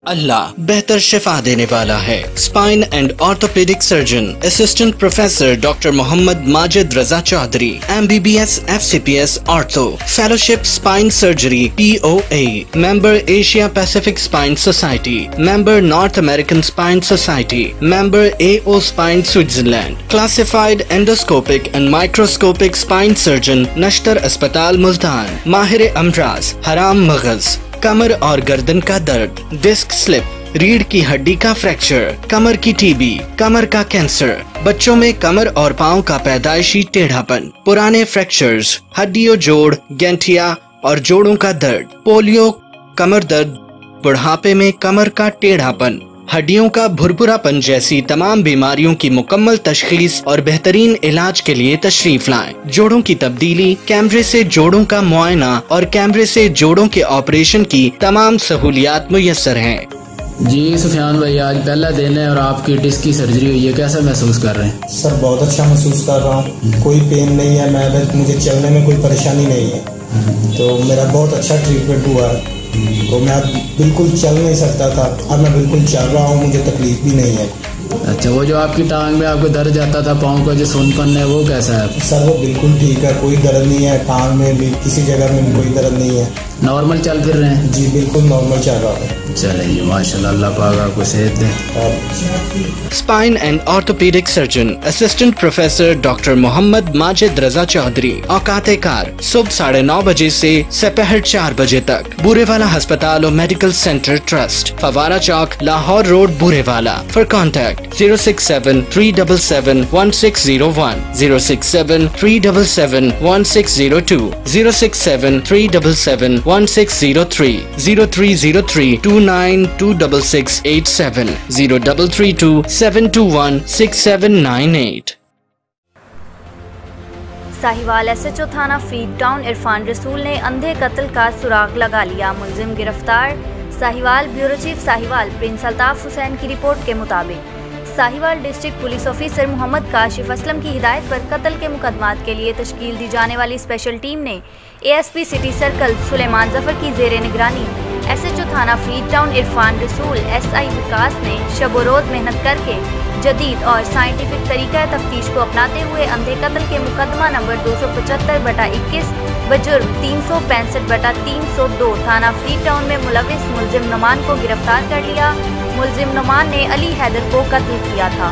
اللہ بہتر شفا دینے والا ہے۔ Spine and orthopedic surgeon assistant professor doctor Muhammad Majid Raza Chaudhry, MBBS FCPS ortho, fellowship spine surgery POA، member Asia Pacific spine society, member north American spine society, member AO spine Switzerland, classified endoscopic and microscopic spine surgeon, Nishtar اسپتال ملتان، ماہر امراض حرام مغز، کمر اور گردن کا درد، ڈسک سلپ، ریڑھ کی ہڈی کا فریکچر، کمر کی TB، کمر کا کینسر، بچوں میں کمر اور پاؤں کا پیدائشی ٹیڑھا پن، پرانے فریکچرز، ہڈیوں جوڑ، گینٹھیا اور جوڑوں کا درد، پولیو، کمر درد، بڑھاپے میں کمر کا ٹیڑھا پن، ہڈیوں کا بھربھرا پن جیسی تمام بیماریوں کی مکمل تشخیص اور بہترین علاج کے لیے تشریف لائیں۔ جوڑوں کی تبدیلی، کیمرے سے جوڑوں کا معائنہ اور کیمرے سے جوڑوں کے آپریشن کی تمام سہولیات میسر ہیں۔ جی سفیان بھائی، آج پہلا دن ہے اور آپ کی ڈسک کی سرجری ہوئی ہے، کیسا محسوس کر رہے ہیں؟ سر بہت اچھا محسوس کر رہا ہوں، کوئی پین نہیں ہے، مجھے چلنے میں کوئی پریشانی نہیں ہے، تو میرا بہت اچھا ٹریٹمنٹ ہوا ہے۔ تو میں اب بالکل چل نہیں سکتا تھا، اب میں بالکل چل رہا ہوں، مجھے تکلیف بھی نہیں ہے۔ اچھا، وہ جو آپ کی ٹانگ میں آپ کو درد جاتا تھا، پاؤں کا جو سون پن ہے، وہ کیسا ہے؟ سر وہ بالکل ٹھیک ہے، کوئی درد نہیں ہے، ٹانگ میں بھی کسی جگہ میں کوئی درد نہیں ہے، نارمل چل پھر رہے ہیں؟ جی بالکل نارمل چل رہا ہے۔ چلیں جی، ماشاءاللہ، اللہ پاک آپ کو صحت دے۔ Spine and orthopedic surgeon assistant professor doctor Muhammad Majid Raza Chaudhry, اوقات کار صبح 9:30 بجے سے سپہر 4 بجے تک، بورے والا ہسپتال و میڈیکل سینٹر ٹرسٹ، فوارہ چوک، لاہور روڈ، بورے والا۔ For contact 067-377-1601، 067-377-1602، 067-377-1603، 0303-29-26687، 0332-721-6798۔ ساہیوال SHO تھانہ فریڈ ٹاؤن عرفان رسول نے اندھے قتل کا سراغ لگا لیا، ملزم گرفتار۔ Sahiwal bureau chief Sahiwal Prince Altaf Hussain کی رپورٹ کے مطابق Sahiwal district police officer Muhammad Kashif Aslam کی ہدایت پر قتل کے مقدمات کے لیے تشکیل دی جانے والی اسپیشل ٹیم نے ASP سٹی سرکل سلیمان ظفر کی زیر نگرانی SHO تھانہ فریڈ ٹاؤن عرفان رسول SI وکاس نے شب و روز محنت کر کے جدید اور سائنٹیفک طریقہ تفتیش کو اپناتے ہوئے اندھے قتل کے مقدمہ نمبر 275/21 بجرم 365/302 تھانہ فریڈ ٹاؤن میں ملوث ملزم نعمان کو گرفتار کر لیا۔ ملزم نعمان نے علی حیدر کو قتل کیا تھا۔